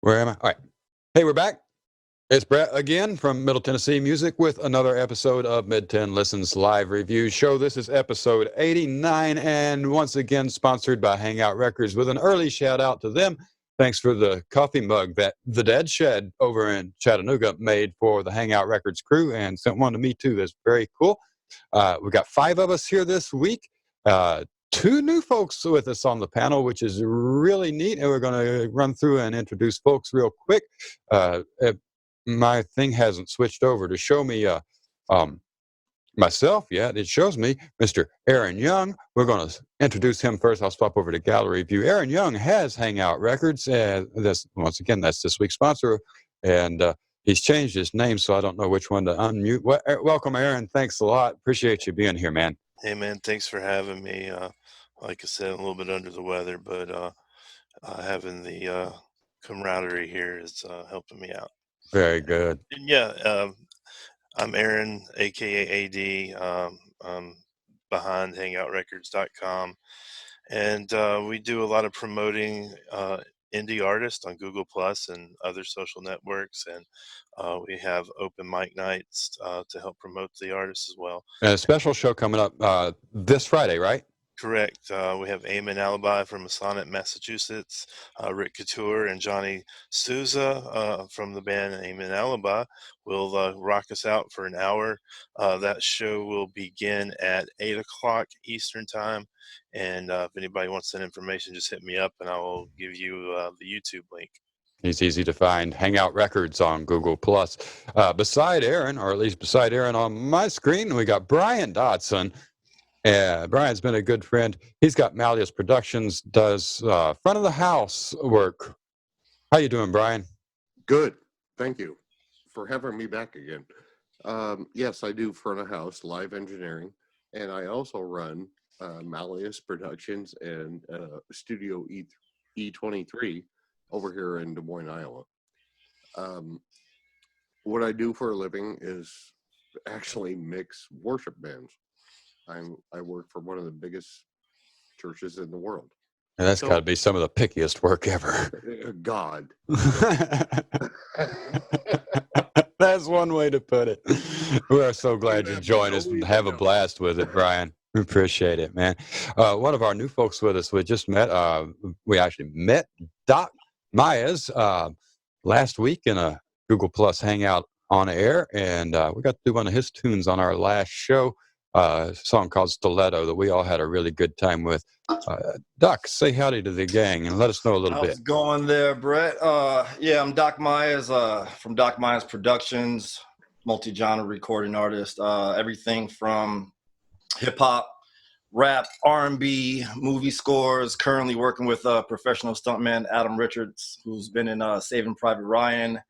Where am I? All right. Hey, we're back. It's Brett again from Middle Tennessee Music with another episode of Tenn Listens Live Review Show. This is episode 89, and once again sponsored by Hangout Records with an early shout out to them. Thanks for the coffee mug that the Dead Shed over in Chattanooga made for the Hangout Records crew and sent one to me too. That's very cool. We've got 5 of us here this week. 2 new folks with us on the panel, which is really neat. And we're going to run through and introduce folks real quick. My thing hasn't switched over to show me myself yet. It shows me Mr. Aaron Young. We're going to introduce him first. I'll swap over to Gallery View. Aaron Young has Hangout Records. Once again, that's this week's sponsor. And he's changed his name, so I don't know which one to unmute. Welcome, Aaron. Thanks a lot. Appreciate you being here, man. Hey, man. Thanks for having me. Like I said, I'm a little bit under the weather, but having the camaraderie here is helping me out. Very good. And yeah, I'm Aaron, a.k.a. AD. I'm behind hangoutrecords.com. And we do a lot of promoting indie artists on Google Plus and other social networks. And we have open mic nights to help promote the artists as well. And a special show coming up this Friday, right? Correct. We have Amen Alibi from Masonic, Massachusetts. Rick Couture and Johnny Souza from the band Amen Alibi will rock us out for an hour. That show will begin at 8 o'clock Eastern Time. And if anybody wants that information, just hit me up and I will give you the YouTube link. He's easy to find. Hangout Records on Google Plus. Beside Aaron, or at least beside Aaron on my screen, we got Brian Dodson. Brian's been a good friend. He's got Malleus Productions, does front of the house work. How you doing, Brian? Good. Thank you for having me back again. Yes, I do front of house live engineering, and I also run Malleus Productions and Studio E23 over here in Des Moines, Iowa. What I do for a living is actually mix worship bands. I work for one of the biggest churches in the world. And that's got to be some of the pickiest work ever. God. That's one way to put it. We are so glad you joined us and have a blast with it, Brian. We appreciate it, man. One of our new folks with us, we just met. We actually met Doc Myers last week in a Google Plus Hangout on air, and we got to do one of his tunes on our last show. A song called Stiletto that we all had a really good time with. Doc, say howdy to the gang and let us know a little bit. How's it going there, Brett? Yeah, I'm Doc Myers from Doc Myers Productions, multi-genre recording artist. Everything from hip-hop, rap, R&B, movie scores. Currently working with professional stuntman Adam Richards, who's been in Saving Private Ryan,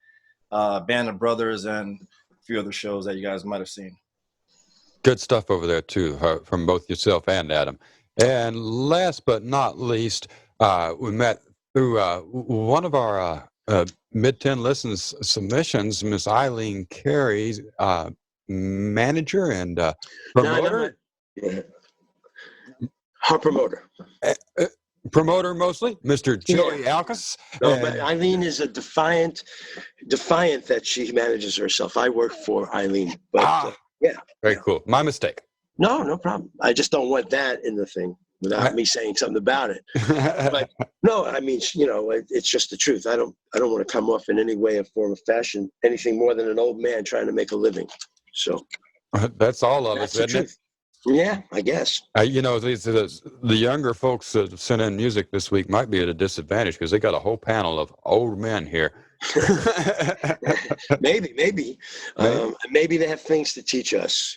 Band of Brothers, and a few other shows that you guys might have seen. Good stuff over there, too, from both yourself and Adam. And last but not least, we met through one of our Tenn Listens submissions, Miss Eileen Carey, manager and promoter. Her promoter. Promoter mostly, Mr. Joey Alcas. No, but Eileen is a defiant that she manages herself. I work for Eileen. But, yeah. Very cool. My mistake. No problem. I just don't want that in the thing without me saying something about it. But no, I mean, it's just the truth. I don't want to come off in any way or form of fashion anything more than an old man trying to make a living. So that's all of us, isn't it? Yeah, I guess. The younger folks that sent in music this week might be at a disadvantage because they got a whole panel of old men here. Maybe they have things to teach us.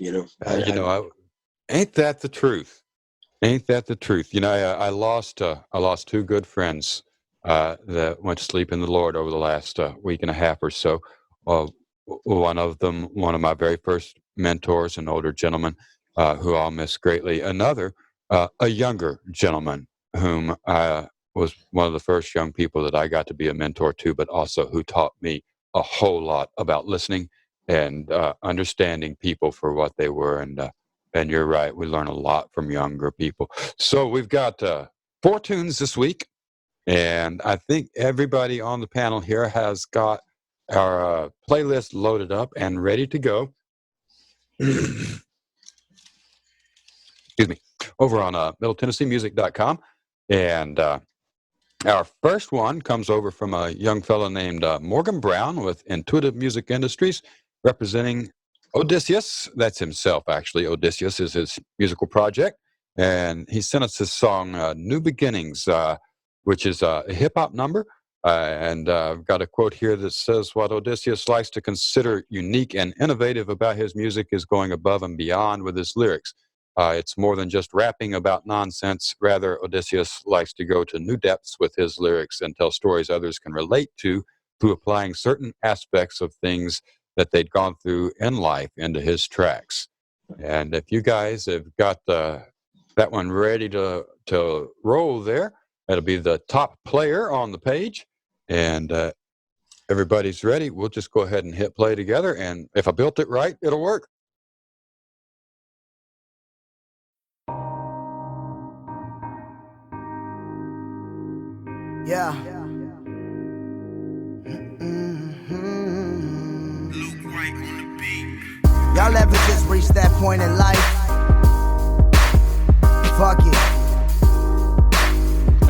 Ain't that the truth? Ain't that the truth? I lost 2 good friends that went to sleep in the Lord over the last week and a half or so. One of them, one of my very first mentors, an older gentleman who I'll miss greatly. Another, a younger gentleman whom was one of the first young people that I got to be a mentor to, but also who taught me a whole lot about listening and understanding people for what they were. And you're right, we learn a lot from younger people. So we've got 4 tunes this week. And I think everybody on the panel here has got our playlist loaded up and ready to go. Excuse me. Over on MiddleTennesseeMusic.com. And our first one comes over from a young fellow named Morgan Brown with Intuitive Music Industries, representing Odysseus. That's himself, actually. Odysseus is his musical project. And he sent us his song, New Beginnings, which is a hip-hop number. And I've got a quote here that says, what Odysseus likes to consider unique and innovative about his music is going above and beyond with his lyrics. It's more than just rapping about nonsense. Rather, Odysseus likes to go to new depths with his lyrics and tell stories others can relate to through applying certain aspects of things that they'd gone through in life into his tracks. And if you guys have got that one ready to roll there, that'll be the top player on the page. And everybody's ready. We'll just go ahead and hit play together. And if I built it right, it'll work. Yeah. Y'all ever just reached that point in life? Fuck it.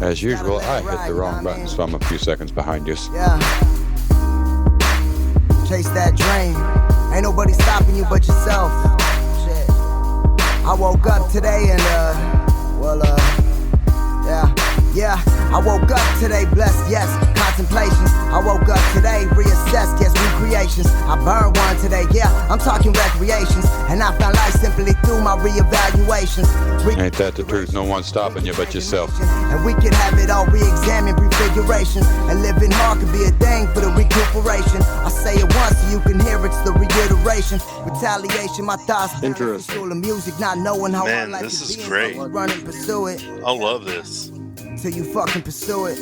As usual, I hit the wrong button, so I'm a few seconds behind you. Yeah. Chase that dream. Ain't nobody stopping you but yourself. Shit. I woke up today and yeah, I woke up today blessed, yes, contemplations. I woke up today, reassessed, yes, recreations. I burned one today, yeah, I'm talking recreations. And I found life simply through my reevaluations. Ain't that the truth? No one's stopping you but yourself. And we can have it all re-examined, prefigurations. And living hard could be a thing for the recuperation. I say it once so you can hear it's the reiteration. Retaliation, my thoughts. Interesting. The music, not knowing how Man, life this is be great. Run and pursue it. I love this. Till you fucking pursue it.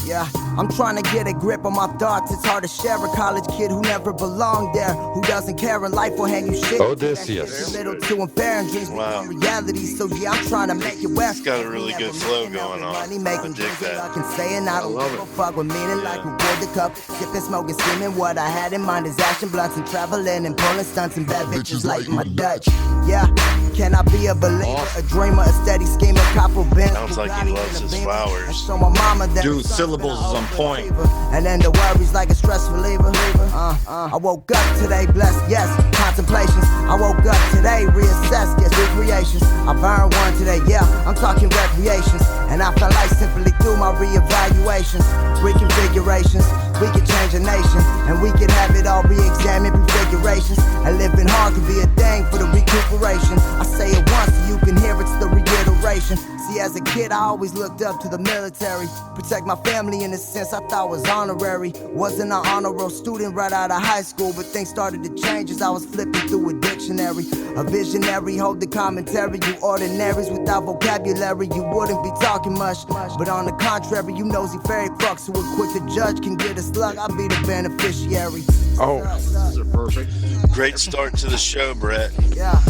Yeah, I'm trying to get a grip on my thoughts. It's hard to share a college kid who never belonged there, who doesn't care in life will hand you shit. Odysseus. A little too unfair and dreams Wow. become reality. So yeah, I'm trying to make it where It's got a really good flow going on. I dig that. I can say and I don't give a fuck with meaning like who poured the cup. Sipping, smoking, skimming. What I had in mind is action blunts and traveling and pulling stunts and bad bitches like my Dutch. Yeah, can I be a believer, a dreamer, a steady schemer, copper bent? Sounds like he loves his flowers. Show my mama that Dude, syllables is on point. and then the worries like a stress reliever. I woke up today blessed, yes, contemplations. I woke up today reassessed, yes, recreations. I burned one today, yeah, I'm talking recreations. And I found life simply through my reevaluations, reconfigurations. We could change a nation, and we could have it all re-examined, prefigurations. And living hard could be a thing for the recuperation. I say it once so you can hear it's the reiteration. See, as a kid, I always looked up to the military. Protect my family in a sense I thought was honorary. Wasn't an honor roll student right out of high school, but things started to change as I was flipping through a dictionary. A visionary, hold the commentary. You ordinaries without vocabulary, you wouldn't be talking much. But on the contrary, you nosy fairy fucks who are quick to judge can get a slug. I'll be the beneficiary. Oh. These are perfect. Great start to the show, Brett. Yeah.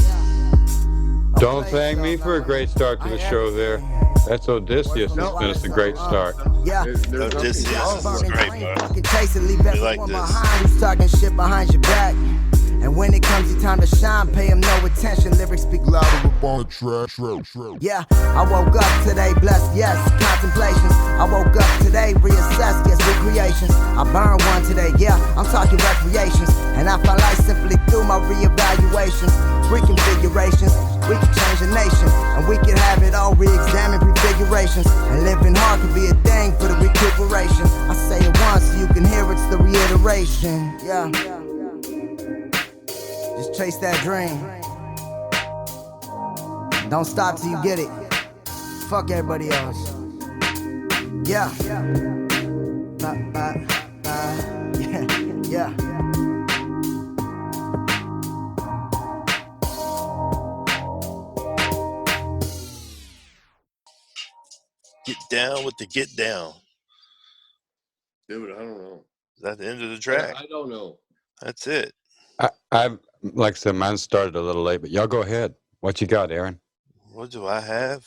Don't thank me for a great start to the show there. That's Odysseus that's been us a great start. Yeah. There's Odysseus nothing is wrong. great, bro. Fucking chase and leave We everyone like this. behind who's talking shit behind your back. And when it comes your time to shine, pay him no attention. Lyrics speak louder upon the track. Yeah, I woke up today blessed, yes, contemplations. I woke up today reassessed, yes, recreations. I burned one today, yeah, I'm talking recreations. And I found life simply through my reevaluations, reconfigurations. We can change a nation, and we can have it all re-examined, prefigurations. And living hard could be a thing for the recuperation. I say it once so you can hear it's the reiteration. Yeah. Just chase that dream. Don't stop till you get it. Fuck everybody else. Yeah. Yeah. Get down with the get down. Dude, I don't know. Is that the end of the track? I don't know. That's it. I've, like I said, mine started a little late, but y'all go ahead. What you got, Aaron? What do I have?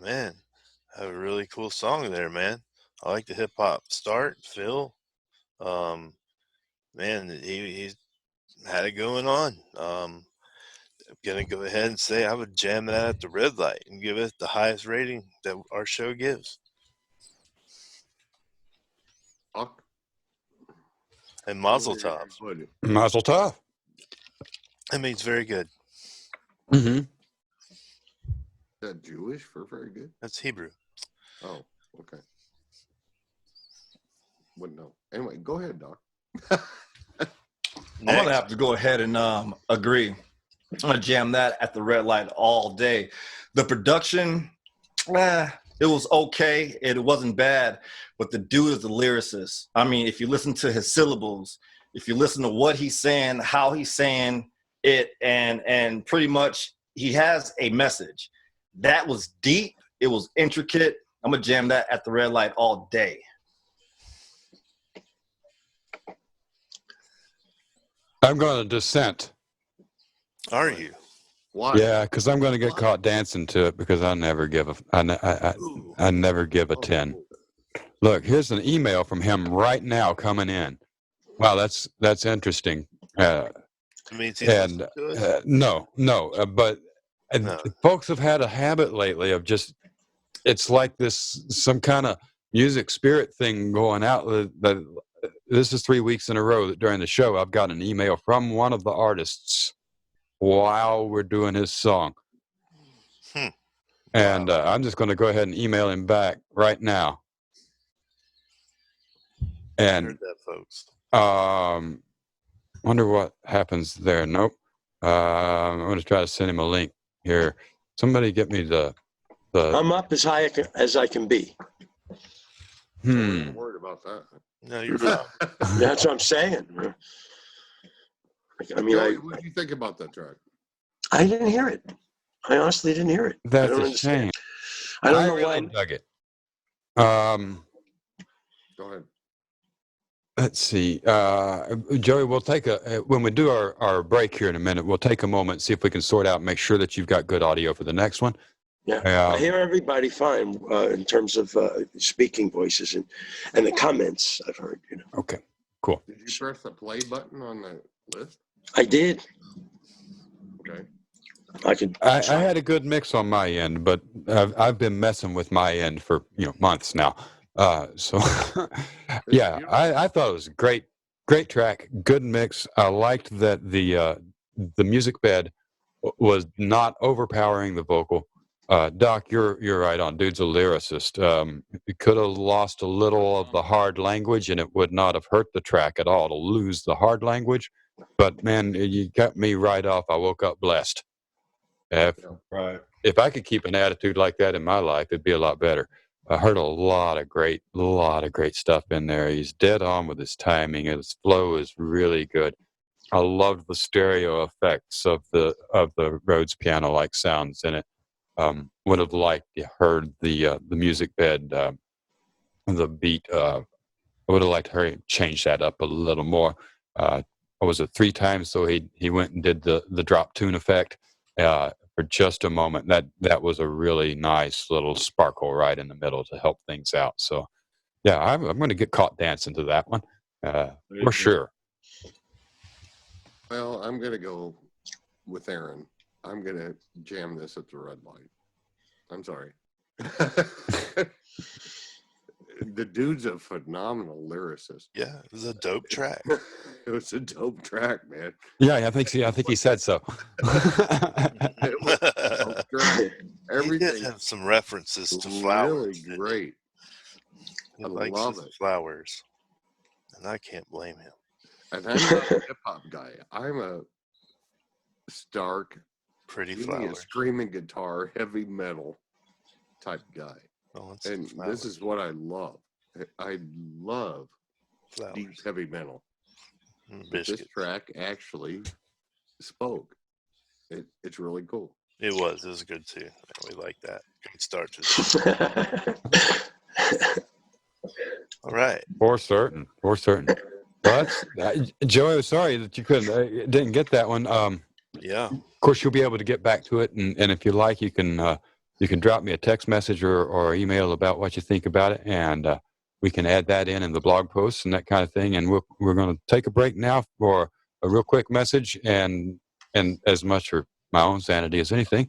Man, have a really cool song there, man. I like the hip hop start, Phil. Man, he had it going on. I'm gonna go ahead and say I would jam that at the red light and give it the highest rating that our show gives. Doc? And Mazel Tov. Mazel tov. That means very good. Mm-hmm. Is that Jewish for very good? That's Hebrew. Oh, okay. Wouldn't know. Anyway, go ahead, Doc. I'm gonna have to go ahead and agree. I'm gonna jam that at the red light all day. The production, it was okay. It wasn't bad, but the dude is a lyricist. I mean, if you listen to his syllables, if you listen to what he's saying, how he's saying it, and pretty much he has a message. That was deep. It was intricate. I'm gonna jam that at the red light all day. I'm going to dissent. Are you? Why? Yeah, because I'm going to get caught dancing to it because I never give I never give a 10. Look, here's an email from him right now coming in. Wow, that's interesting. It means he's And listening to us? no, but No. folks have had a habit lately of just, it's like this, some kind of music spirit thing going out. This is 3 weeks in a row that during the show, I've got an email from one of the artists while we're doing his song. And I'm just going to go ahead and email him back right now. And Heard that, folks. wonder what happens there. Nope. I'm going to try to send him a link here. Somebody get me the I'm up as high as I can be. I'm worried about that. No, you're fine. That's what I'm saying. I mean, Joey, what did you think about that track? I didn't hear it. I honestly didn't hear it. That's I don't a understand. shame. I don't know really why. dug it. Go ahead. Let's see. Joey, we'll take when we do our break here in a minute, we'll take a moment, see if we can sort out, make sure that you've got good audio for the next one. Yeah, I hear everybody fine in terms of speaking voices and the comments I've heard. Okay, cool. Did you press the play button on the list? I did. Okay. I had a good mix on my end, but I've been messing with my end for months now. So yeah, I thought it was a great track, good mix. I liked that the music bed was not overpowering the vocal. Doc, you're right on. Dude's a lyricist. You could have lost a little of the hard language, and it would not have hurt the track at all to lose the hard language. But man, you got me right off. I woke up blessed. Right. If I could keep an attitude like that in my life, it'd be a lot better. I heard a lot of great stuff in there. He's dead on with his timing. His flow is really good. I loved the stereo effects of the Rhodes piano-like sounds in it. Would have liked to heard the music bed, the beat. I would have liked her change that up a little more. Was it 3 times? So he went and did the drop tune effect for just a moment. That was a really nice little sparkle right in the middle to help things out. So yeah, I'm going to get caught dancing to that one for sure. Well, I'm going to go with Aaron. I'm going to jam this at the red light. I'm sorry. The dude's a phenomenal lyricist. Yeah, it was a dope track. It was a dope track, man. Yeah, I think he said so. It was a dope track. He Everything did have some references to was flowers. really great. He I likes love his it. flowers, and I can't blame him. And I'm not a hip hop guy. I'm a stark, Pretty give me a flowers. screaming guitar, heavy metal type guy. Oh, and And some flowers. this is what I love. I love Flowers. deep heavy metal. And This biscuits. track actually spoke. It's really cool. It was good too. We like that. Good start to the All right. For certain. But Joey, sorry that you didn't get that one. Yeah. Of course, you'll be able to get back to it, and if you like, you can you can drop me a text message or email about what you think about it, and we can add that in the blog posts and that kind of thing. And we're going to take a break now for a real quick message, and as much for my own sanity as anything,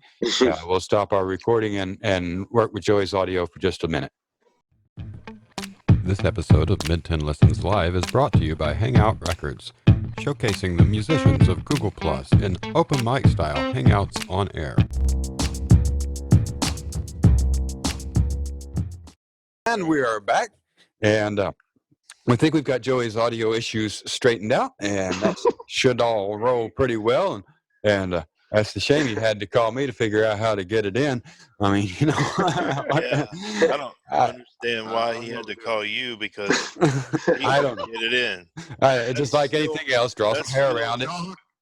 we'll stop our recording and work with Joey's audio for just a minute. This episode of Tenn Listens Live is brought to you by Hangout Records, showcasing the musicians of Google Plus in open mic style hangouts on air. And we are back, and we think we've got Joey's audio issues straightened out, and that should all roll pretty well. And that's the shame he had to call me to figure out how to get it in. I mean, Yeah, I don't understand why he had to call you, because he I don't know. get it in. Just like anything else, draw some hair around it.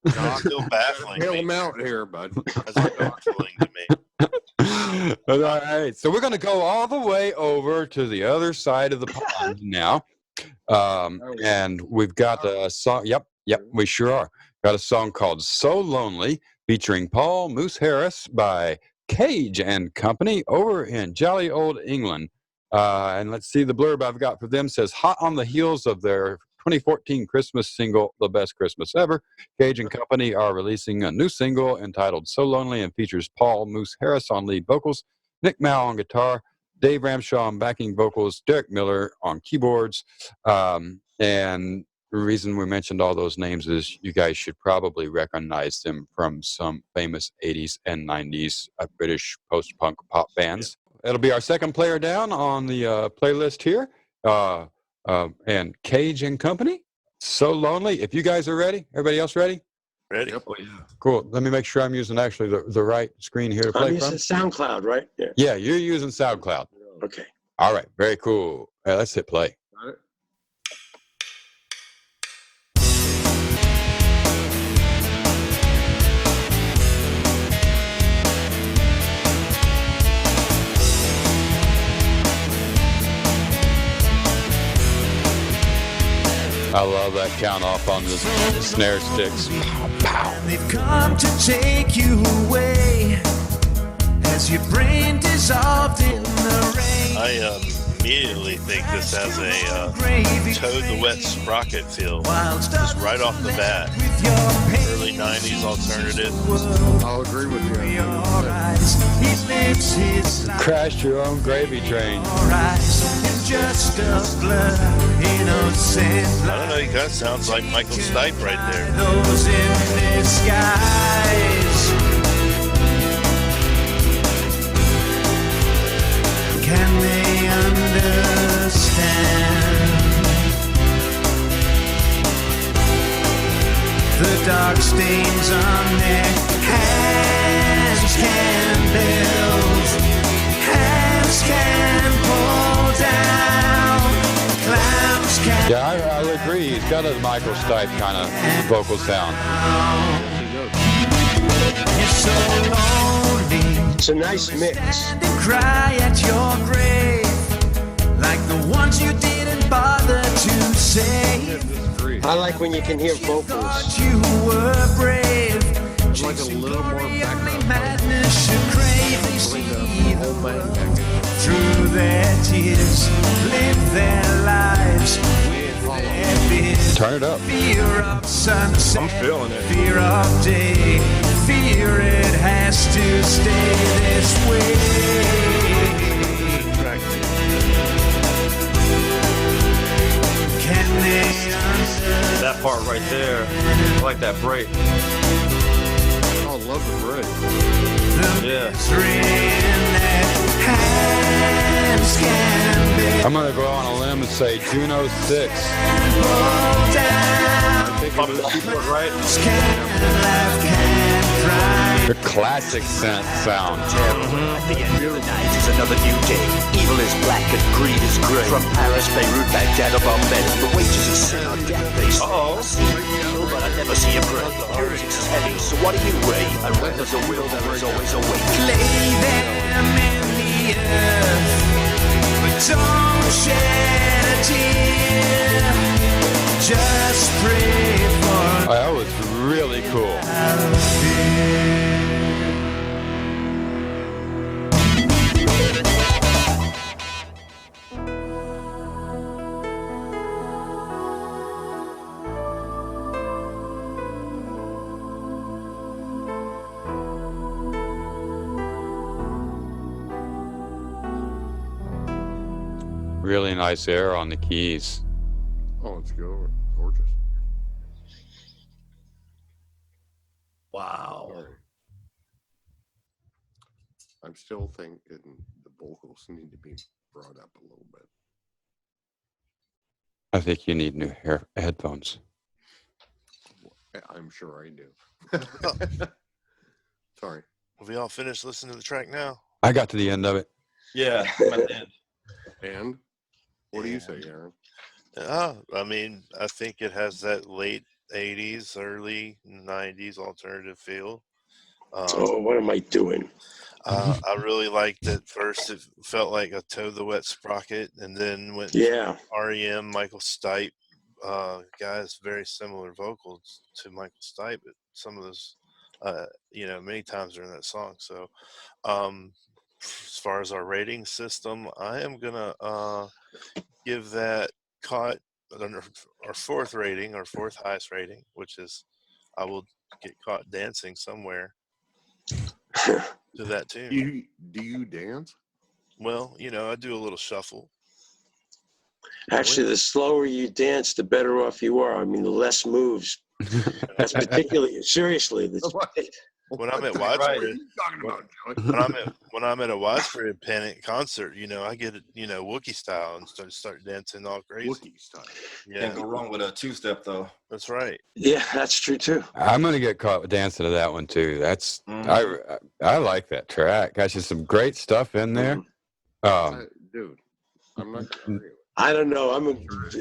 It's still baffling Bail me. him out here, bud. That's baffling to me. All right, so we're going to go all the way over to the other side of the pond now, and we've got a song. Yep, we sure are. Got a song called "So Lonely," featuring Paul Moose Harris by Cage and Company over in jolly old England. And let's see, the blurb I've got for them says, hot on the heels of their 2014 Christmas single, The Best Christmas Ever, Cage and Company are releasing a new single entitled So Lonely, and features Paul Moose Harris on lead vocals, Nick Mao on guitar, Dave Ramshaw on backing vocals, Derek Miller on keyboards. And the reason we mentioned all those names is you guys should probably recognize them from some famous 80s and 90s British post-punk pop bands. It'll be our second player down on the playlist here. And Cage and Company, So Lonely. If you guys are ready, everybody else ready? Ready? Yep. Oh, yeah. Cool. Let me make sure I'm using actually the right screen here to play I'm from. using SoundCloud, right? Yeah. Yeah, you're using SoundCloud. Okay. All right, very cool. Let's hit play. Got it? I love that count off on the snare sticks. Pow, pow. They've come to take you away as your brain dissolved in the rain. I immediately think this has a Toad the Wet Sprocket feel, just right off the bat. With your pain, Early 90s alternative. I'll agree with you. your eyes, he lives his life. Crashed your own gravy train. Your eyes is just a blur, innocent I don't know, he kind of sounds like Michael Stipe right there. those in disguise. Can they understand the dark stains on their hands? Can build, hands can pull down, clowns can. Yeah, I agree. He's got a Michael Stipe kind of vocal sound. You're so lonely. It's a nice mix. And cry at your grave, like the ones you didn't bother to save. I like when you can hear vocals. Thought you were brave. I'd like a little more Only background. madness you crave. They see the world through their tears, live their lives with their fears. Turn it up. Fear of sunset, I'm feeling it. fear of day, fear it has to stay this way. Can they understand? That part right there, I like that break. Oh, love the bridge. Yeah. Hands can be I'm going to go on a limb and say June 06. pulled down. Pump the keyboard right. Can laugh, can cry. The classic synth sound. At the end of the night is another new day. Evil is black and greed is grey. From Paris, Beirut, Baghdad, or Bombay, the wages of sin are death. They say, I see a kill, but I never see a pray. Politics is heavy, so what do you weigh? And when there's a will, there is always a way. Lay them in the earth, but don't shed a tear. Just pray for That was really cool. really nice air on the keys. Oh, it's gorgeous. Wow. Sorry. I'm still thinking the vocals need to be brought up a little bit. I think you need new headphones. I'm sure I do. Sorry. Have we all finished listening to the track now? I got to the end of it. Yeah. I'm at the end. And what do you say, Aaron? I mean, I think it has that late 80s, early 90s alternative feel. Oh, what am I doing? I really liked it. First, it felt like a Toad the Wet Sprocket, and then went Yeah. REM, Michael Stipe. Guys, very similar vocals to Michael Stipe. But some of those, many times during that song. So, as far as our rating system, I am gonna give that Caught our fourth rating, our fourth highest rating, which is I will get caught dancing somewhere to that tune. Do you dance? Well, I do a little shuffle. Actually, the slower you dance, the better off you are. I mean, the less moves. That's particularly seriously. When I'm at What widespread, are you talking about, Joey? when I'm at a widespread Panic concert, I get it, Wookiee style and start dancing all crazy. Wookiee style. Yeah, Can't go wrong with a two-step though. that's right. Yeah, that's true too. I'm gonna get caught dancing to that one too. That's Mhm. I like that track. Got you some great stuff in there. Dude, I'm not gonna argue. I don't know.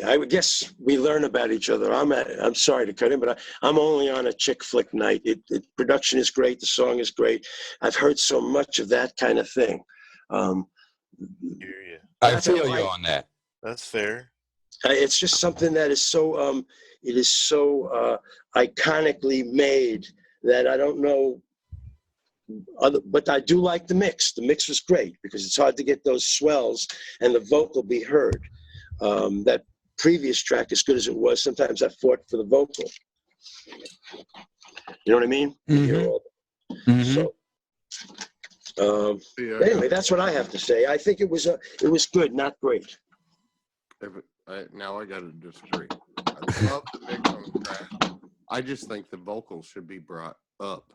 I would guess we learn about each other. I'm sorry to cut in, but I'm only on a chick flick night. Production is great. The song is great. I've heard so much of that kind of thing. Hear you. I That's feel all you right. on that. That's fair. It's just something that is so it is so iconically made that I don't know. But I do like the mix. The mix was great because it's hard to get those swells and the vocal be heard. That previous track, as good as it was, sometimes I fought for the vocal. You know what I mean? Mhm. So, anyway, that's what I have to say. I think it was good, not great. Now I got to disagree. I love the mix on the track. I just think the vocals should be brought up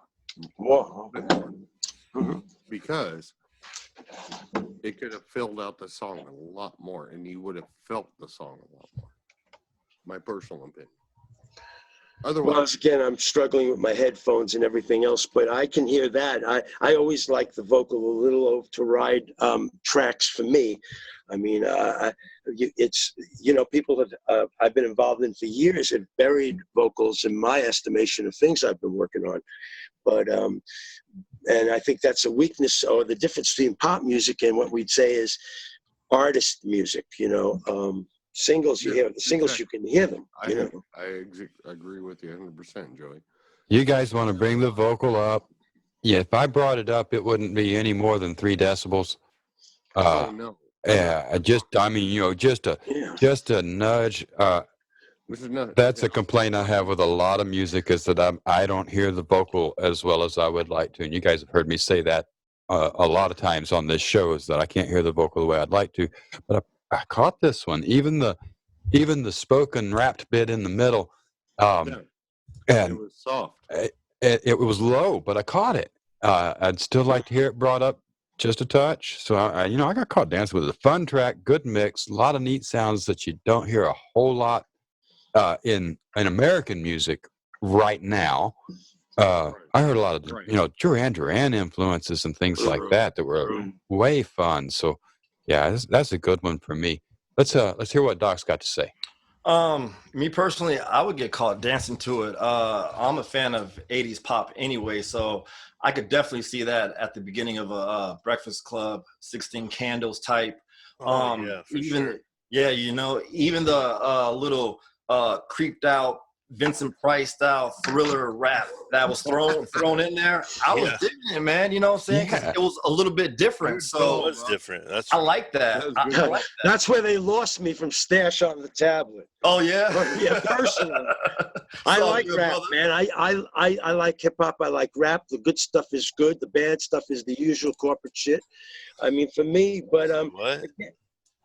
Whoa. because it could have filled out the song a lot more, and you would have felt the song a lot more. My personal opinion. Otherwise, Again, I'm struggling with my headphones and everything else, but I can hear that. I always like the vocal a little over to ride tracks for me. I mean, it's, people that I've been involved in for years have buried vocals in my estimation of things I've been working on. But, and I think that's a weakness or the difference between pop music and what we'd say is artist music, singles you hear, the singles you can hear them. I agree with you 100%, Joey. You guys want to bring the vocal up? Yeah, if I brought it up, it wouldn't be any more than 3 decibels. Oh no. Yeah, just a nudge. This is not, That's a complaint I have with a lot of music is that I don't hear the vocal as well as I would like to. And you guys have heard me say that a lot of times on this show is that I can't hear the vocal the way I'd like to. But I caught this one, even the spoken rapped bit in the middle. And it was soft. it was low, but I caught it. I'd still like to hear it brought up just a touch. So I got caught dancing with it. A fun track, good mix, a lot of neat sounds that you don't hear a whole lot in American music right now. I heard a lot of Duran Duran influences and things like that were way fun. So yeah, that's a good one for me. Let's hear what Doc's got to say. Me personally, I would get caught dancing to it. I'm a fan of 80s pop anyway, so I could definitely see that at the beginning of a Breakfast Club, 16 Candles type. Yeah, for sure. Even the little creeped out Vincent Price style thriller rap that was thrown in there. I was digging it, man. You know what I'm saying? 'Cause it was a little bit different. So It was different. I like that. I like that. That's where they lost me from Stash on the Tablet. Oh yeah. Yeah, personally. I like rap, man. I like hip hop. I like rap. The good stuff is good. The bad stuff is the usual corporate shit. I mean, for me, but What?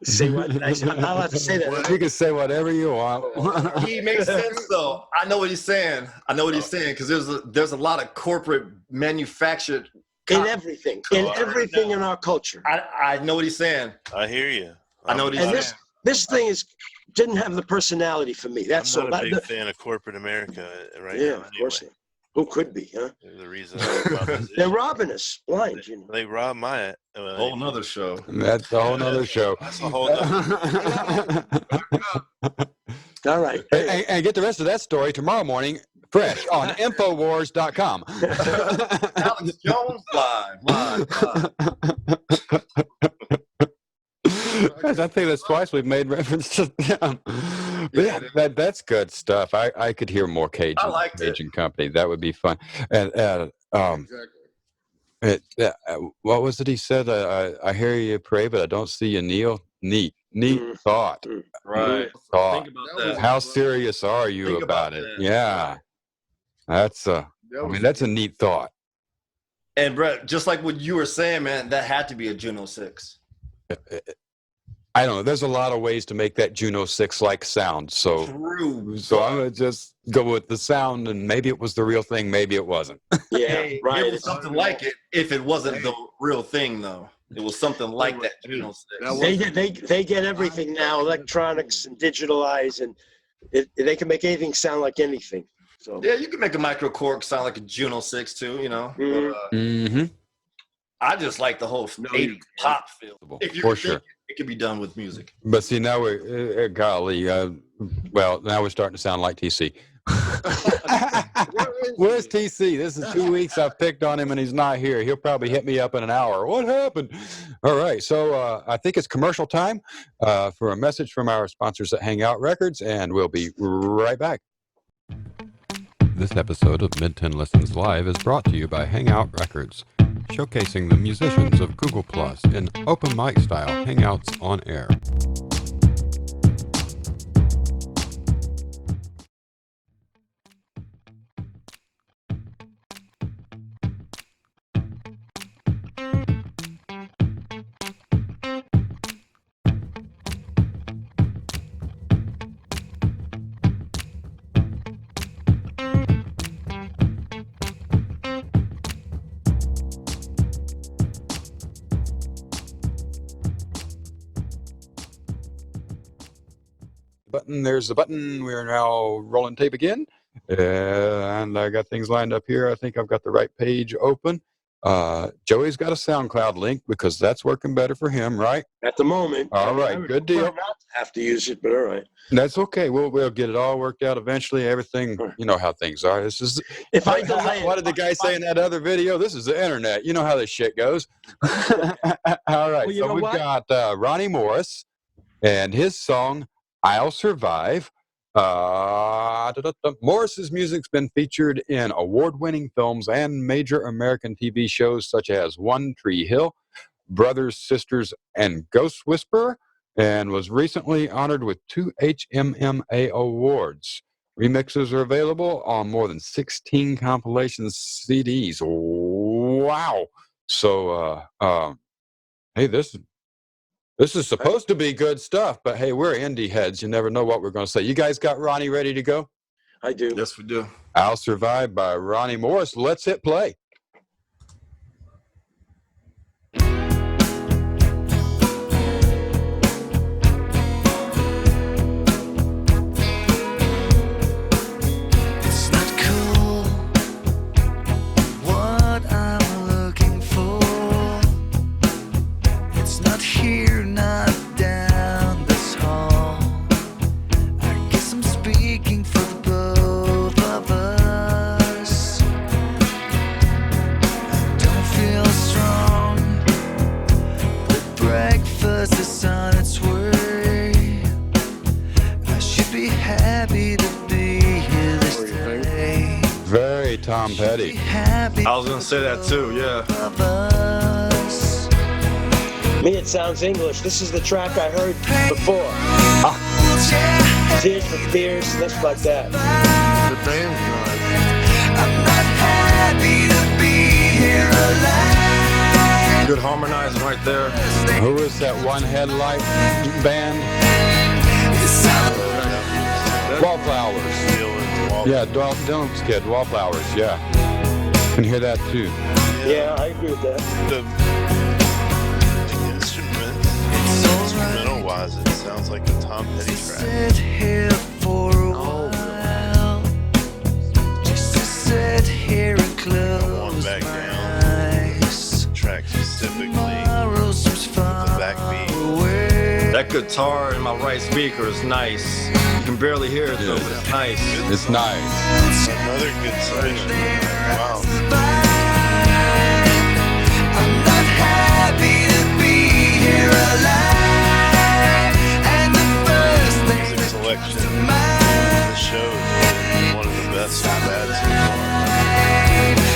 Say what? I'm not allowed to say that. You can say whatever you want. He makes sense though. I know what he's saying. Because there's a lot of corporate manufactured In everything in our culture. I know what he's saying. I hear you. I know what he's And saying. this thing didn't have the personality for me. That's I'm all. not a big fan of corporate America right now. Yeah, of course. Anyway. Who could be, huh? The reason I They're robbing us blind, you know. they robbed my Whole nother show. That's a whole nother show. That's a whole nother. All right. And get the rest of that story tomorrow morning, fresh on Infowars.com. Alex Jones live. I think that's twice we've made reference to them. Yeah, that's good stuff. I could hear more Cajun, I liked it. Cajun company. That would be fun. And Exactly. what was it he said? I hear you pray, but I don't see you kneel. Neat thought. Right. Thought. Think about that. How serious are you Think about about it? that. Yeah, that's a neat thought. And Brett, just like what you were saying, man, that had to be a Juno 6. I don't know. There's a lot of ways to make that Juno 6-like sound. So True. I'm gonna just go with the sound, and maybe it was the real thing, maybe it wasn't. Yeah, Hey, right. It was something like it if it wasn't the real thing, though. It was something like that Juno 6. They get everything now, electronics and digitalized, and they can make anything sound like anything. So Yeah, you can make a micro cork sound like a Juno 6 too, you know. Mhm. But, Mm-hmm. I just like the whole 80s pop feel. If you For can sure. think it can be done with music. But see, now we're golly. Well, now we're starting to sound like TC. Where's TC? This is 2 weeks I've picked on him and he's not here. He'll probably hit me up in an hour. What happened? All right. So I think it's commercial time for a message from our sponsors at Hangout Records, and we'll be right back. This episode of Mid-10 Listens Live is brought to you by Hangout Records, showcasing the musicians of Google Plus in open mic style hangouts on air. Button. There's the button. We're now rolling tape again. And I got things lined up here. I think I've got the right page open. Joey's got a SoundCloud link because that's working better for him, right? at the moment. All right, good deal. We're not to have to use it, but all right. That's okay. We'll get it all worked out eventually. Everything, you know how things are. This is If I delay it, what did the guy say in that other video? This is the internet. You know how this shit goes. All right. Well, you So know we've what? got Ronnie Morris and his song "I'll Survive." Morris's music's been featured in award-winning films and major American TV shows such as One Tree Hill, Brothers, Sisters, and Ghost Whisperer, and was recently honored with 2 HMMA awards. Remixes are available on more than 16 compilation CDs. Wow. So, hey, this is supposed to be good stuff, but hey, we're indie heads. You never know what we're going to say. You guys got Ronnie ready to go? I do. Yes, we do. I'll Survive by Ronnie Morris. Let's hit play. It's not cool what I'm looking for. It's not here, not down this hall. I guess I'm speaking for the both of us. I don't feel strong, but breakfast is on its way. I should be happy to be here this day. Very Tom Petty. Happy I was gonna say that too. Yeah. of us. Me, it sounds English. This is the track I heard before. Tears for Fears, stuff like that. The band's I'm not happy to be here alive. Good harmonizing right there. Who is that one headlight band? Wallflowers. Dylan, Wall- Yeah, Dylan's kid, Wallflowers. Yeah, can hear that too. Yeah, I agree with that. The instrumental wise, it sounds like a Tom Petty track. Sit here for a while, just to sit here and close back my down. eyes. Track specifically, Tomorrow seems far the backbeat. away. That guitar in my right speaker is nice. You can barely hear it though, but it's nice. It's nice. Another good section. Wow. I'm not happy to be here alive, and the first thing Music selection. to mind, The show is one of the best I've had so far.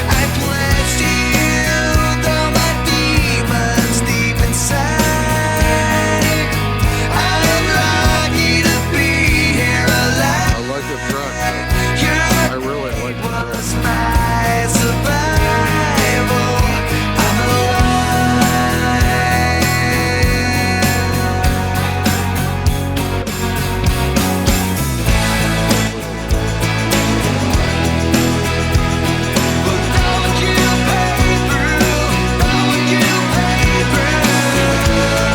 I pledge to you, though my demons deep inside, I am lucky to be here alive. I like the track. I Your really like the track. was my survival. I'm alive. But don't you pay through, don't you pay through.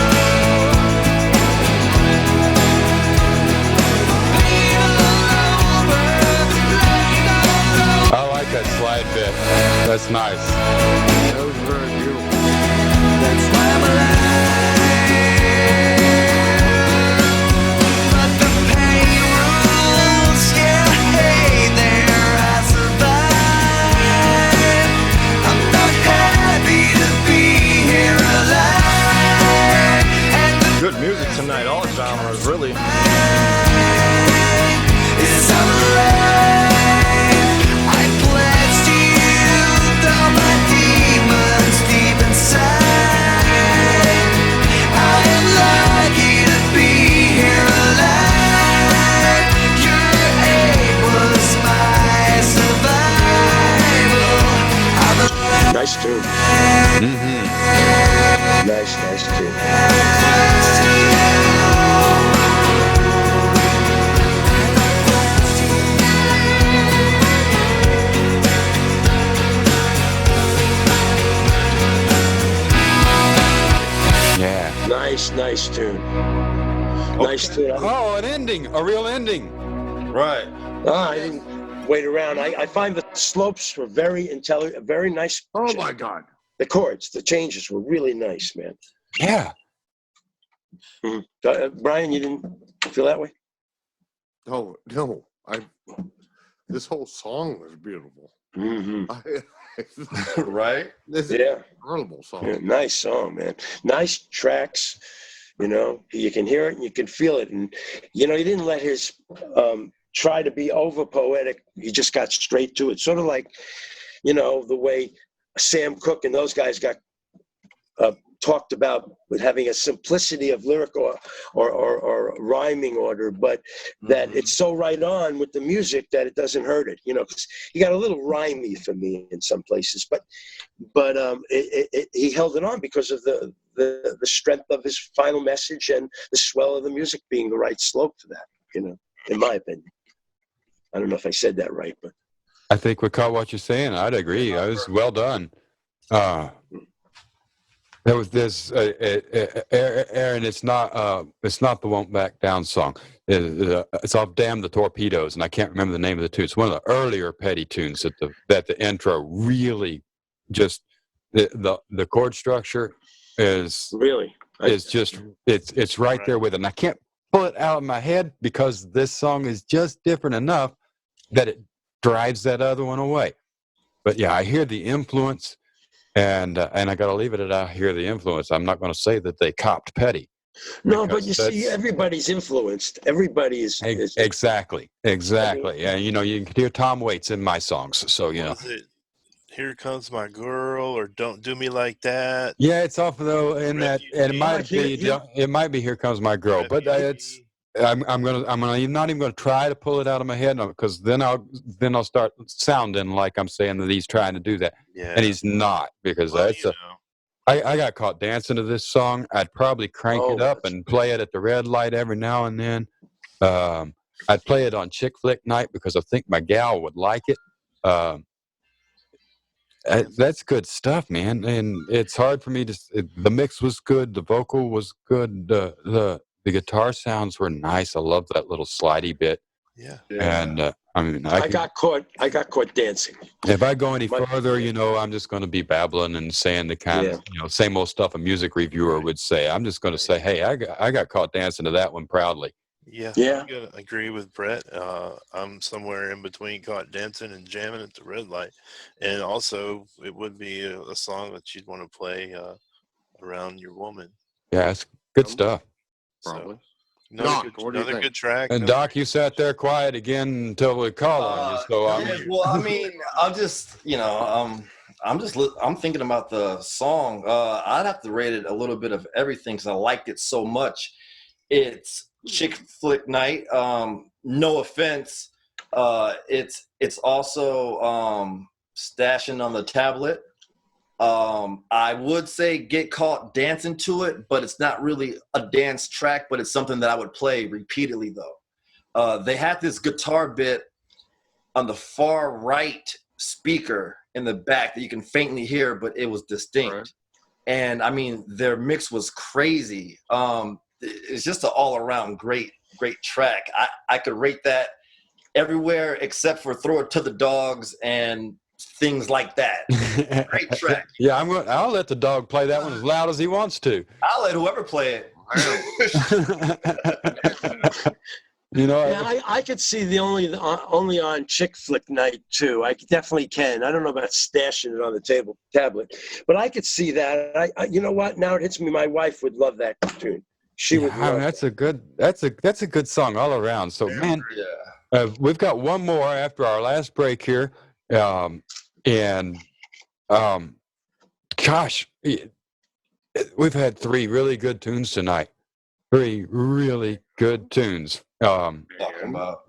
Lean all over, lean all over. I like that slide bit. That's nice. That was very beautiful. That's why I'm alive. But the pain rules, yeah, hey there, I survive. I'm not happy to be here alive. And the Good music tonight, all genres, really. is I'm alive. I pledge to you, though my demons deep inside, I am lucky to be here alive. Your aid was my survival. I'm alive. Nice tune. Mm-hmm. Nice tune. Yeah. Nice tune. Nice tune. Oh, an ending, a real ending. Right. I didn't wait around. I find the slopes were very intelligent, very nice. Oh my God. The chords, the changes were really nice, man. Yeah. Brian, you didn't feel that way? Oh no. This whole song was beautiful. Mm-hmm. Right? This is Yeah. an incredible song. Yeah, nice song, man. Nice tracks. You know, you can hear it and you can feel it. And, you know, he didn't let his try to be over poetic. He just got straight to it. Sort of like, you know, the way Sam Cooke and those guys got talked about with having a simplicity of lyric or rhyming order, but that it's so right on with the music that it doesn't hurt it. You know, 'cause he got a little rhymey for me in some places, but he held it on because of the strength of his final message and the swell of the music being the right slope for that, you know, in my opinion. I don't know if I said that right, but I think we caught what you're saying. I'd agree. I was well done. There was this, Aaron. It's not the "Won't Back Down" song. It's off "Damn the Torpedoes," and I can't remember the name of the tune. It's one of the earlier Petty tunes that the intro really just the chord structure is really, it's right there with it. And I can't pull it out of my head because this song is just different enough that it drives that other one away. But yeah, I hear the influence. And I got to leave it at I hear the influence. I'm not going to say that they copped Petty. No, but you see, everybody's influenced. Everybody is exactly. Yeah, you know, you can hear Tom Waits in my songs. So you know, Was it "Here Comes My Girl" or "Don't Do Me Like That"? yeah, it's off though in that, and it might be "Here Comes My Girl," but it's. I'm not even gonna try to pull it out of my head because then I'll start sounding like I'm saying that he's trying to do that, Yeah. and he's not because Well, that's you know, I got caught dancing to this song. I'd probably crank it Oh, up and play it at the red light every now and then. I'd play it on chick flick night because I think my gal would like it. That's good stuff, man. And it's hard for me to. The mix was good. The vocal was good. The guitar sounds were nice. I love that little slidey bit. Yeah. And I mean, I got caught dancing. if I go any My- further, I'm just going to be babbling and saying the kind of same old stuff a music reviewer would say. I'm just going to say, hey, I got caught dancing to that one proudly. Yeah. Yeah. I'm gonna agree with Brett. I'm somewhere in between caught dancing and jamming at the red light, and also it would be a song that you'd want to play around your woman. Yeah, it's good stuff. Probably. Another, Doc, what do you think? good track. And Doc, you sat there quiet again until we call on you. So Well, I mean, I'm just, I'm thinking about the song. I'd have to rate it a little bit of everything because I liked it so much. It's chick flick night. No offense. It's also stashing on the tablet. I would say get caught dancing to it, but it's not really a dance track, but it's something that I would play repeatedly though. They had this guitar bit on the far right speaker in the back that you can faintly hear, but it was distinct. Right. And I mean, their mix was crazy. It's just an all around great track. I could rate that everywhere except for Throw It to the Dogs and things like that. Great track. Yeah, I'll let the dog play that one as loud as he wants to. I'll let whoever play it. Yeah, I could see the only on chick flick night too. I definitely can. I don't know about stashing it on the tablet, but I could see that. You know what? Now it hits me. My wife would love that tune. She would. Love that's a good song all around. So man, we've got one more after our last break here, gosh, we've had 3 really good tunes tonight. 3 really good tunes. Talking about.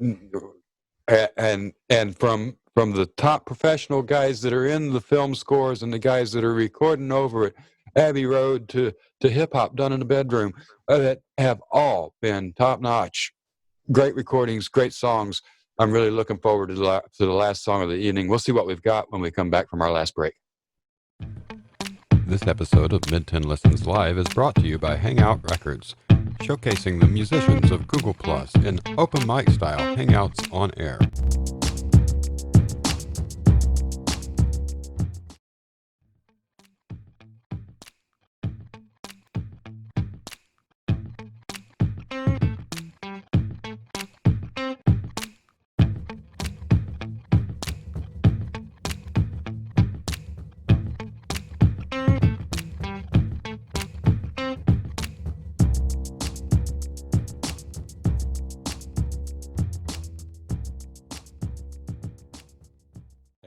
And from the top professional guys that are in the film scores and the guys that are recording over at Abbey Road to hip hop done in the bedroom, that have all been top notch. Great recordings, great songs. I'm really looking forward to the last song of the evening. We'll see what we've got when we come back from our last break. This episode of Mid-Ten Listens Live is brought to you by Hangout Records, showcasing the musicians of Google Plus in open mic style hangouts on air.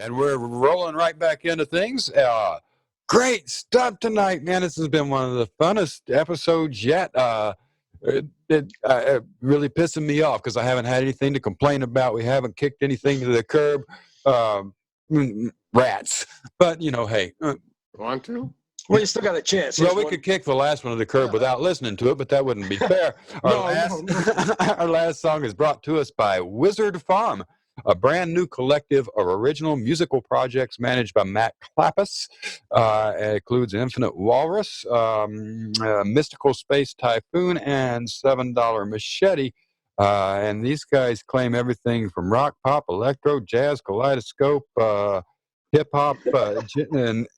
And we're rolling right back into things. Great stuff tonight, man. This has been one of the funnest episodes yet. It really pissing me off because I haven't had anything to complain about. We haven't kicked anything to the curb. Rats. But, hey. Want to? Well, you still got a chance. Well, we could kick the last one to the curb without listening to it, but that wouldn't be fair. Our last song is brought to us by Wizard Farm, a brand new collective of original musical projects managed by Matt Clappus. It includes Infinite Walrus, Mystical Space Typhoon, and $7 Machete. And these guys claim everything from rock, pop, electro, jazz, kaleidoscope, hip hop, and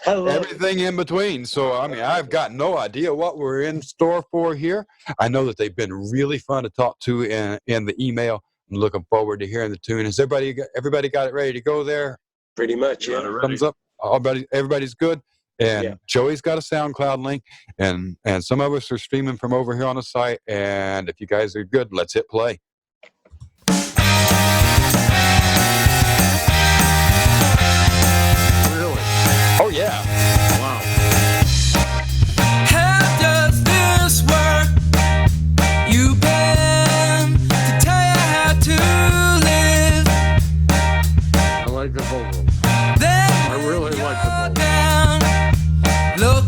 everything in between. So, I mean, I've got no idea what we're in store for here. I know that they've been really fun to talk to in the email. I'm looking forward to hearing the tune. Has everybody got it ready to go there? Pretty much, yeah. Thumbs up. Everybody's good. And Joey's got a SoundCloud link, and some of us are streaming from over here on the site. And if you guys are good, let's hit play. Really? Oh yeah. Wow. How does this work? You been to tell you how to live. I like the vocals. Then I really like the vocals. down, low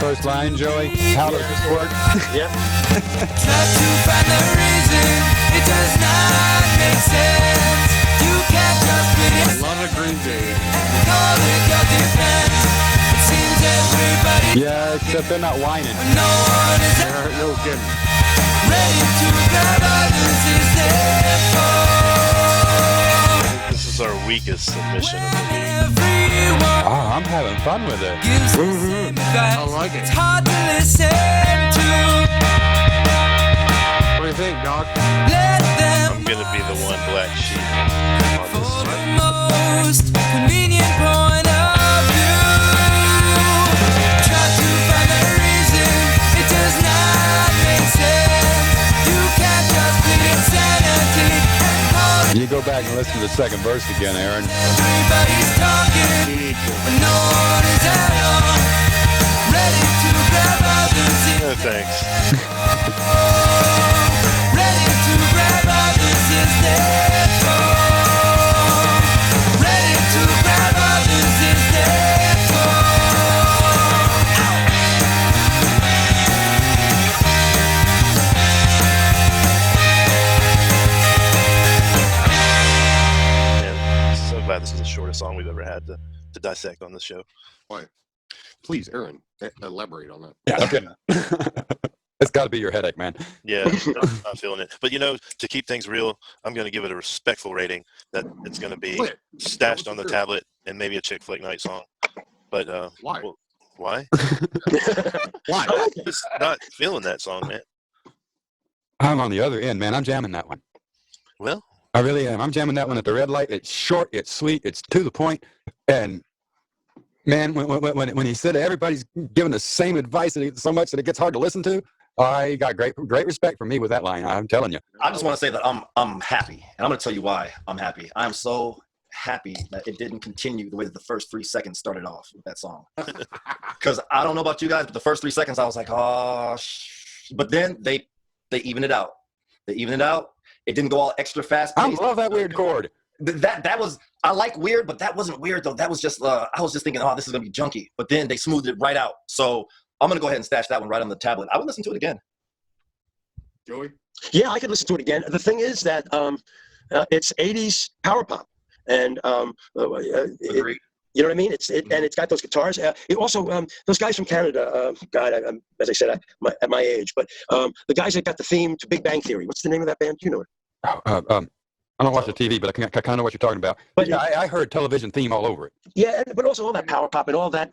first line, Joey? How does this work? Yeah. Try to find the reason it does not make sense. You can't just put it A lot of Green Day. and call it your defense. It seems everybody Yeah, except they're not whining. no one is No kidding. ready to grab others is their fault. This is our weakest submission of the week. Everyone Oh, I'm having fun with it. gives the same advice. I like it. It's hard to listen to. What do you think, Doc? Let them I'm gonna be the one black sheep on for this the track. most convenient point of view. Try to find the reason it does not make sense. You can't just plead insanity and call it. You go back and listen to the second verse again, Aaron. Everybody's talking, but no one is at all ready to grab others in. No thanks. Ready to grab others is their fault. Ready to grab others is their And so glad this is the shortest song we've ever had to dissect on the show. Why? Please, Aaron, elaborate on that. Yeah, okay. It's got to be your headache, man. Yeah, I'm not feeling it. But to keep things real, I'm going to give it a respectful rating that it's going to be Quit. stashed on the tablet and maybe a Chick Flick Night song. But Why? well, why? Why? Just not feeling that song, man. I'm on the other end, man. I'm jamming that one. Well, I really am. I'm jamming that one at the red light. It's short, it's sweet, it's to the point. And man, when he said everybody's giving the same advice so much that it gets hard to listen to, I got great respect for me with that line. I'm telling you. I just want to say that I'm happy, and I'm going to tell you why I'm happy. I'm so happy that it didn't continue the way that the first 3 seconds started off with that song. Because I don't know about you guys, but the first 3 seconds I was like, oh, but then they evened it out. They evened it out. It didn't go all extra fast. I love that weird chord. That was, I like weird, but that wasn't weird though. That was just I was just thinking, oh, this is gonna be junky. But then they smoothed it right out. So I'm gonna go ahead and stash that one right on the tablet. I would listen to it again. Joey? Yeah, I could listen to it again. The thing is that it's 80s power pop, and Agreed. you know what I mean? And it's got those guitars. It also those guys from Canada. God, I'm as I said, at my age, but the guys that got the theme to Big Bang Theory. What's the name of that band? You know it. I don't watch the TV, but I kind of know what you're talking about. But yeah, I heard television theme all over it. Yeah, but also all that power pop and all that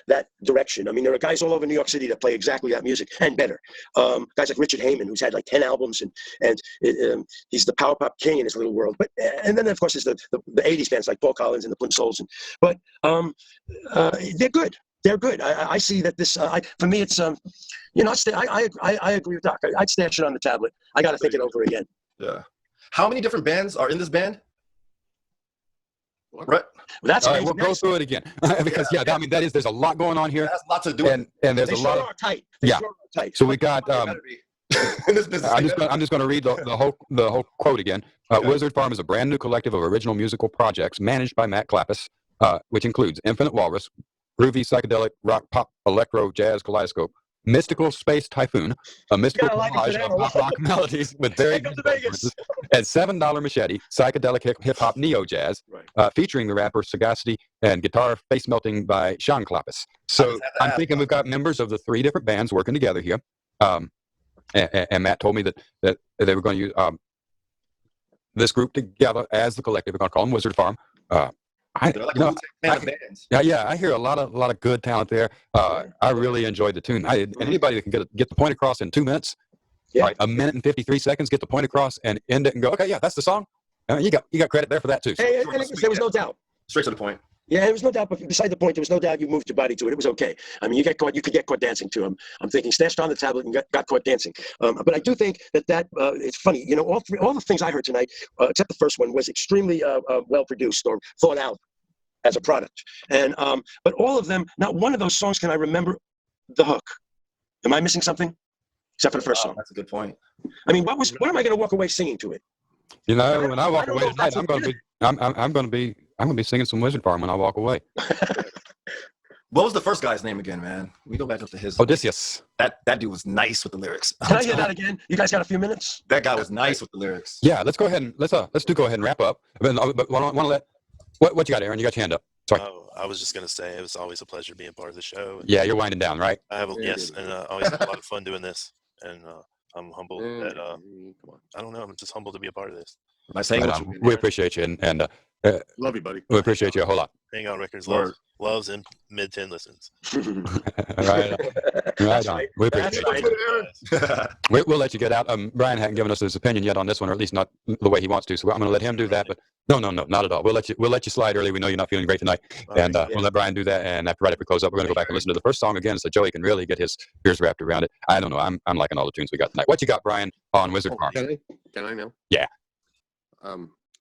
that direction. I mean, there are guys all over New York City that play exactly that music and better. Guys like Richard Heyman, who's had like 10 albums, and he's the power pop king in his little world. But and then of course there's the 80s bands like Paul Collins and the Plum Souls. But they're good. They're good. I see that this. For me, it's you know, I agree with Doc. I'd stash it on the tablet. I got to think it over again. Yeah. How many different bands are in this band? What? Right. That's All right, we'll go through it again because I mean there's a lot going on here, That's lots to do. and there's They a sure lot of are tight. yeah. Sure are tight. So we got. in this business. I'm just going to read the whole quote again. Okay. Wizard Farm is a brand new collective of original musical projects managed by Matt Clappis, which includes Infinite Walrus, groovy psychedelic rock pop electro jazz kaleidoscope, mystical space typhoon, a mystical gotta like it collage for of that pop one. rock melodies with very Take 'em good to Vegas. influences, and $7 Machete, psychedelic hip hop neo jazz, Right. featuring the rapper Sagacity and guitar face melting by Sean Clappis. So I just had to I'm ask. thinking we've got members of the 3 different bands working together here. And Matt told me that they were going to use this group together as the collective. We're going to call them Wizard Farm. They're like a Wu-Tang band of bands. Yeah, I hear a lot of good talent there. I really enjoyed the tune. And anybody that can get the point across in 2 minutes, Yeah. right, 1 minute and 53 seconds, get the point across and end it and go, okay, yeah, that's the song. You got credit there for that too. Hey, and there was no doubt. Straight to the point. Yeah, there was no doubt. But beside the point, there was no doubt you moved your body to it. It was okay. I mean, you could get caught dancing to them. I'm thinking stashed on the tablet and got caught dancing. But I do think that it's funny. You know, all the things I heard tonight, except the first one, was extremely well produced or thought out as a product. And but all of them, not one of those songs can I remember the hook. Am I missing something? Except for the first song. That's a good point. I mean, what am I going to walk away singing to it? You know, when I walk I don't away know if tonight, that's I'm going to be singing some Wizard Farm when I walk away. What was the first guy's name again, man? We go back up to his. Odysseus. That dude was nice with the lyrics. Can I hear that again? You guys got a few minutes? That guy was nice with the lyrics. Yeah, let's go ahead and go ahead and wrap up. But want to let what you got, Aaron? You got your hand up. Sorry. Oh, I was just gonna say it was always a pleasure being part of the show. Yeah, you're winding down, right? I have yes, and always have a lot of fun doing this, and I'm humbled that Come on. I don't know. I'm just humbled to be a part of this. Am I saying Right what on. you We appreciate you, and Love you, buddy. we appreciate you a whole lot. Hang Out Records Word. loves and mid-10 listens. Right That's on. right. We That's appreciate right. you. We'll let you get out. Brian hadn't given us his opinion yet on this one, or at least not the way he wants to. So I'm going to let him do that. But no, not at all. We'll let you slide early. We know you're not feeling great tonight, and we'll let Brian do that. And right after we close up, we're going to go back and listen to the first song again, so Joey can really get his ears wrapped around it. I don't know. I'm liking all the tunes we got tonight. What you got, Brian, on Wizard Farm? Can I now? Yeah.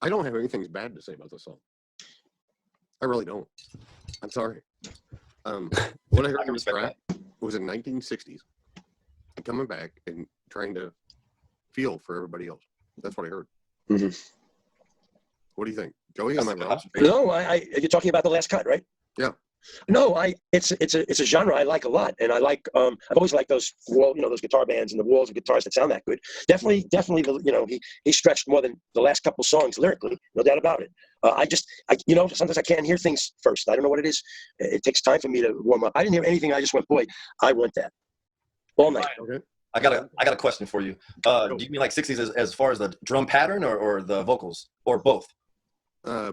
I don't have anything bad to say about this song. I really don't. I'm sorry. What I heard from Brad was in 1960s. Coming back and trying to feel for everybody else. That's what I heard. Mm-hmm. What do you think, Joey? Am I wrong? No, you're talking about the last cut, right? Yeah. No, it's a genre I like a lot, and I like I've always liked those those guitar bands and the walls of guitars that sound that good. Definitely, he stretched more than the last couple songs lyrically, no doubt about it. Sometimes I can't hear things first. I don't know what it is. It takes time for me to warm up. I didn't hear anything. I just went, boy, I want that all night. Okay. I got a question for you. Do you mean like 60s as far as the drum pattern or the vocals or both?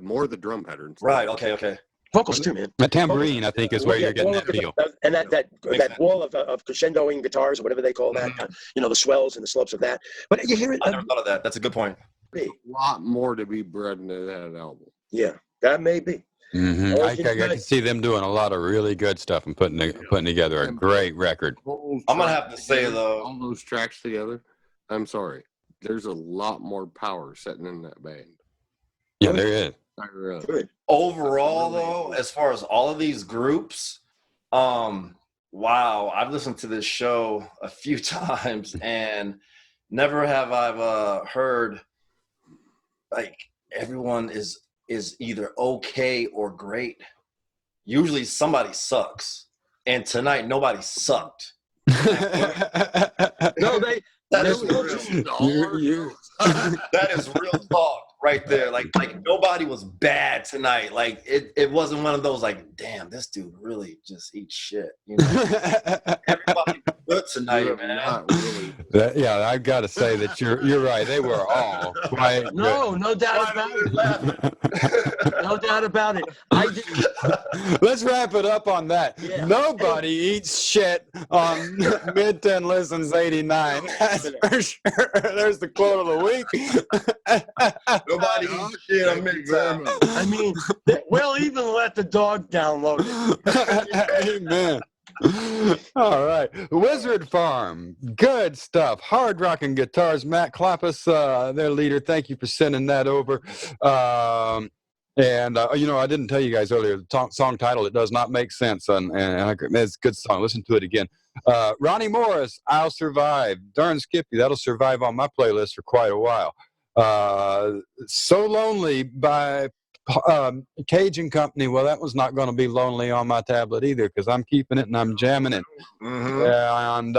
More the drum patterns. Right. Okay. Vocals too, man. The tambourine, I think, is where you're getting that feel. And that wall of crescendoing guitars or whatever they call that, the swells and the slopes of that. But you hear it. I never thought of that. That's a good point. A lot more to be bred into that album. Yeah, that may be. Mm-hmm. I can see them doing a lot of really good stuff and putting together a great record. I'm gonna have to say though, all those tracks together. I'm sorry, there's a lot more power sitting in that band. Yeah, there is. Overall though, as far as all of these groups, wow, I've listened to this show a few times and never have I heard like everyone is either okay or great. Usually somebody sucks, and tonight nobody sucked. No, that is real talk right there. Like nobody was bad tonight. Like it wasn't one of those like, damn, this dude really just eats shit. Everybody was good tonight, man. Really. I've got to say that you're right. They were all quite good. No doubt about it. No doubt about it. Let's wrap it up on that. Yeah. Nobody eats shit on Mid-10 Listens 89. That's for sure. There's the quote of the week. Nobody eats shit on Mid-10. I mean, we'll even let the dog download it. Amen. All right. Wizard Farm. Good stuff. Hard rocking guitars. Matt Klappas, their leader. Thank you for sending that over. I didn't tell you guys earlier, the song title, It Does Not Make Sense. And it's a good song. Listen to it again. Ronnie Morris, I'll Survive. Darn Skippy, that'll survive on my playlist for quite a while. So Lonely by Cajun Company. Well, that was not going to be lonely on my tablet either because I'm keeping it and I'm jamming it. And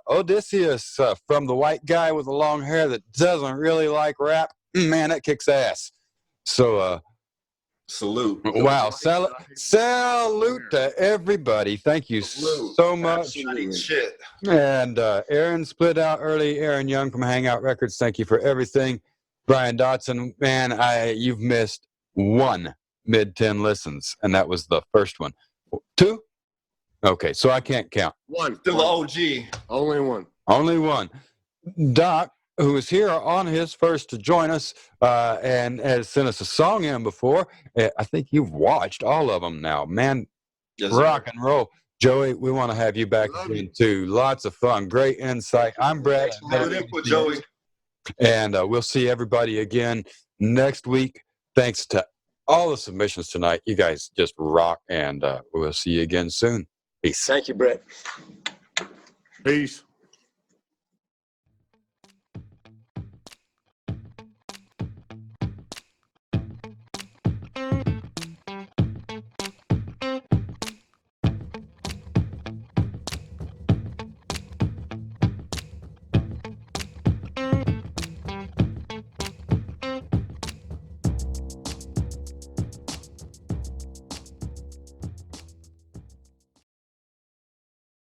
Odysseus from the white guy with the long hair that doesn't really like rap. Man, that kicks ass. So, salute. Wow. Salute to everybody. Thank you so much. Shit. And Aaron split out early. Aaron Young from Hangout Records. Thank you for everything. Brian Dotson, man, you've missed one Mid-10 Listens, and that was the first one. 2? Okay, so I can't count. One. Still the OG. Only one. Doc, who was here on his first to join us and has sent us a song in before. I think you've watched all of them now. Man, yes, rock and roll. Joey, we want to have you back again, too. Lots of fun. Great insight. I'm Brett. Good input, Joey. And we'll see everybody again next week. Thanks to all the submissions tonight. You guys just rock, and we'll see you again soon. Peace. Thank you, Brett. Peace.